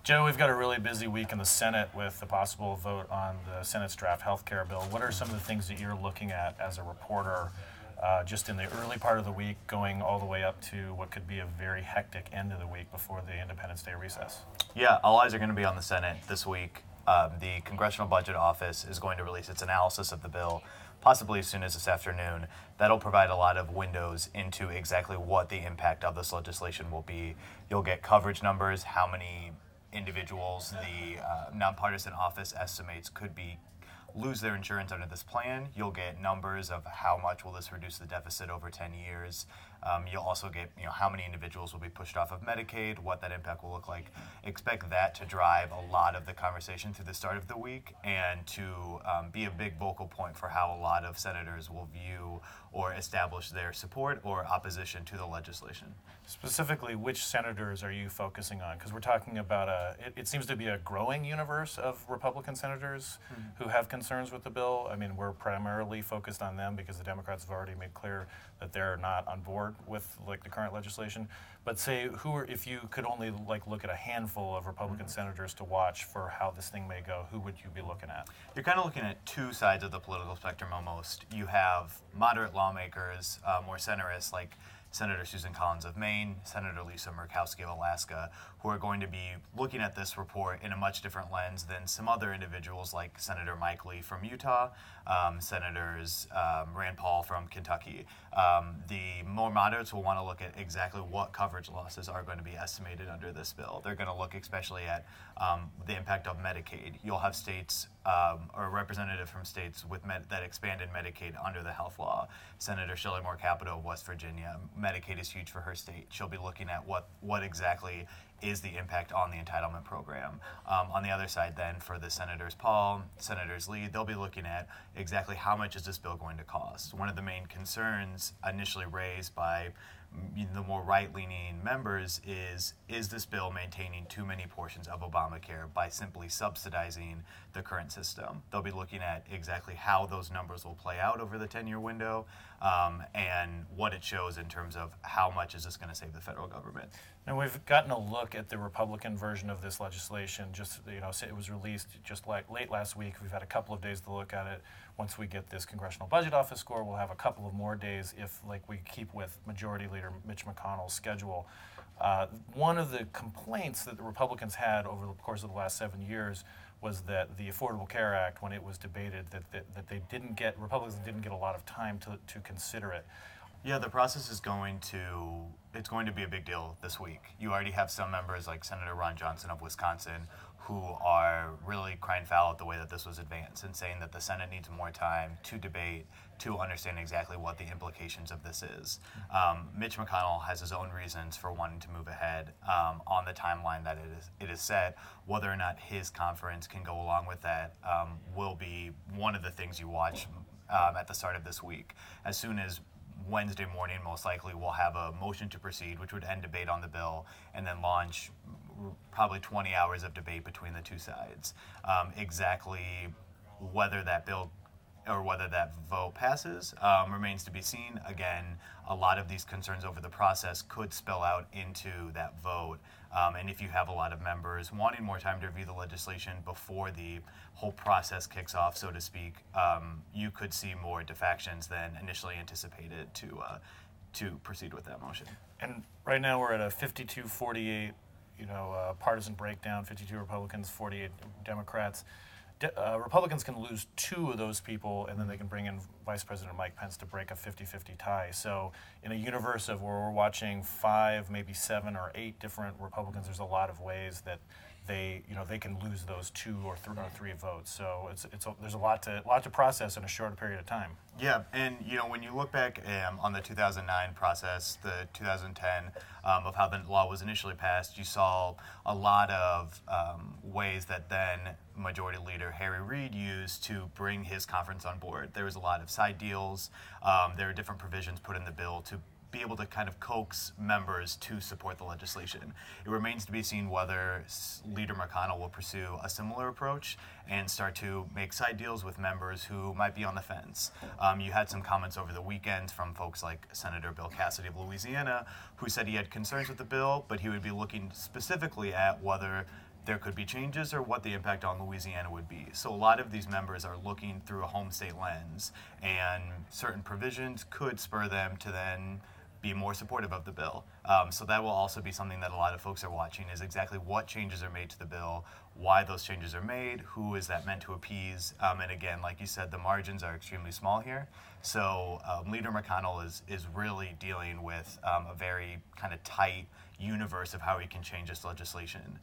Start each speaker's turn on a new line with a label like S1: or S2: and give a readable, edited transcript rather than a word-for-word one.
S1: Joe, we've got a really busy week in the Senate with the possible vote on the Senate's draft health care bill. What are some of the things that you're looking at as a reporter just in the early part of the week, going all the way up to what could be a very hectic end of the week before the Independence Day recess?
S2: Yeah, all eyes are going to be on the Senate this week. The Congressional Budget Office is going to release its analysis of the bill, possibly as soon as this afternoon. That'll provide a lot of windows into exactly what the impact of this legislation will be. You'll get coverage numbers, how many individuals the nonpartisan office estimates could be lose their insurance under this plan. You'll get numbers of how much will this reduce the deficit over 10 years. You'll also get how many individuals will be pushed off of Medicaid, what that impact will look like. Expect that to drive a lot of the conversation through the start of the week and to be a big vocal point for how a lot of senators will view or establish their support or opposition to the legislation.
S1: Specifically, which senators are you focusing on? Because we're talking about it seems to be a growing universe of Republican senators who have concerns with the bill. I mean, we're primarily focused on them because the Democrats have already made clear that they're not on board with the current legislation. But say, if you could only look at a handful of Republican senators to watch for how this thing may go, who would you be looking at?
S2: You're kind of looking at two sides of the political spectrum almost. You have moderate lawmakers, more centrists, like Senator Susan Collins of Maine, Senator Lisa Murkowski of Alaska, who are going to be looking at this report in a much different lens than some other individuals like Senator Mike Lee from Utah, Senators Rand Paul from Kentucky. The more moderates will want to look at exactly what coverage losses are going to be estimated under this bill. They're going to look especially at the impact of Medicaid. You'll have states or a representative from states that expanded Medicaid under the health law. Senator Shelley Moore Capito of West Virginia. Medicaid is huge for her state. She'll be looking at what exactly is the impact on the entitlement program. On the other side then, for the Senators Paul, Senators Lee, they'll be looking at exactly how much is this bill going to cost. One of the main concerns initially raised by the more right-leaning members is this bill maintaining too many portions of Obamacare by simply subsidizing the current system? They'll be looking at exactly how those numbers will play out over the 10-year window and what it shows in terms of how much is this going to save the federal government.
S1: And we've gotten a look at the Republican version of this legislation. It was released just late last week. We've had a couple of days to look at it. Once we get this Congressional Budget Office score, we'll have a couple of more days if we keep with Majority Leader Mitch McConnell's schedule. One of the complaints that the Republicans had over the course of the last 7 years was that the Affordable Care Act, when it was debated, that Republicans didn't get a lot of time to consider it.
S2: Yeah, the process is going to be a big deal this week. You already have some members like Senator Ron Johnson of Wisconsin who are really crying foul at the way that this was advanced and saying that the Senate needs more time to debate, to understand exactly what the implications of this is. Mitch McConnell has his own reasons for wanting to move ahead on the timeline that it is set. Whether or not his conference can go along with that will be one of the things you watch at the start of this week. As soon as Wednesday morning, most likely, we'll have a motion to proceed, which would end debate on the bill, and then launch probably 20 hours of debate between the two sides. Exactly whether that bill or whether that vote passes remains to be seen. Again, a lot of these concerns over the process could spill out into that vote. And if you have a lot of members wanting more time to review the legislation before the whole process kicks off, so to speak, you could see more defections than initially anticipated to proceed with that motion.
S1: And right now we're at a 52-48, partisan breakdown, 52 Republicans, 48 Democrats. Republicans can lose two of those people, and then they can bring in Vice President Mike Pence to break a 50-50 tie. So in a universe of where we're watching 5, maybe 7 or 8 different Republicans, there's a lot of ways that they can lose those 2 or 3 votes. So there's a lot to process in a short period of time.
S2: Yeah, and when you look back on the 2009 process, the 2010 of how the law was initially passed, you saw a lot of ways that then Majority Leader Harry Reid used to bring his conference on board. There was a lot of side deals. There were different provisions put in the bill to be able to kind of coax members to support the legislation. It remains to be seen whether Leader McConnell will pursue a similar approach and start to make side deals with members who might be on the fence. You had some comments over the weekend from folks like Senator Bill Cassidy of Louisiana, who said he had concerns with the bill, but he would be looking specifically at whether there could be changes or what the impact on Louisiana would be. So a lot of these members are looking through a home state lens, and certain provisions could spur them to then be more supportive of the bill. So that will also be something that a lot of folks are watching, is exactly what changes are made to the bill, why those changes are made, who is that meant to appease, and again, like you said, the margins are extremely small here. So Leader McConnell is really dealing with a very kind of tight universe of how he can change this legislation.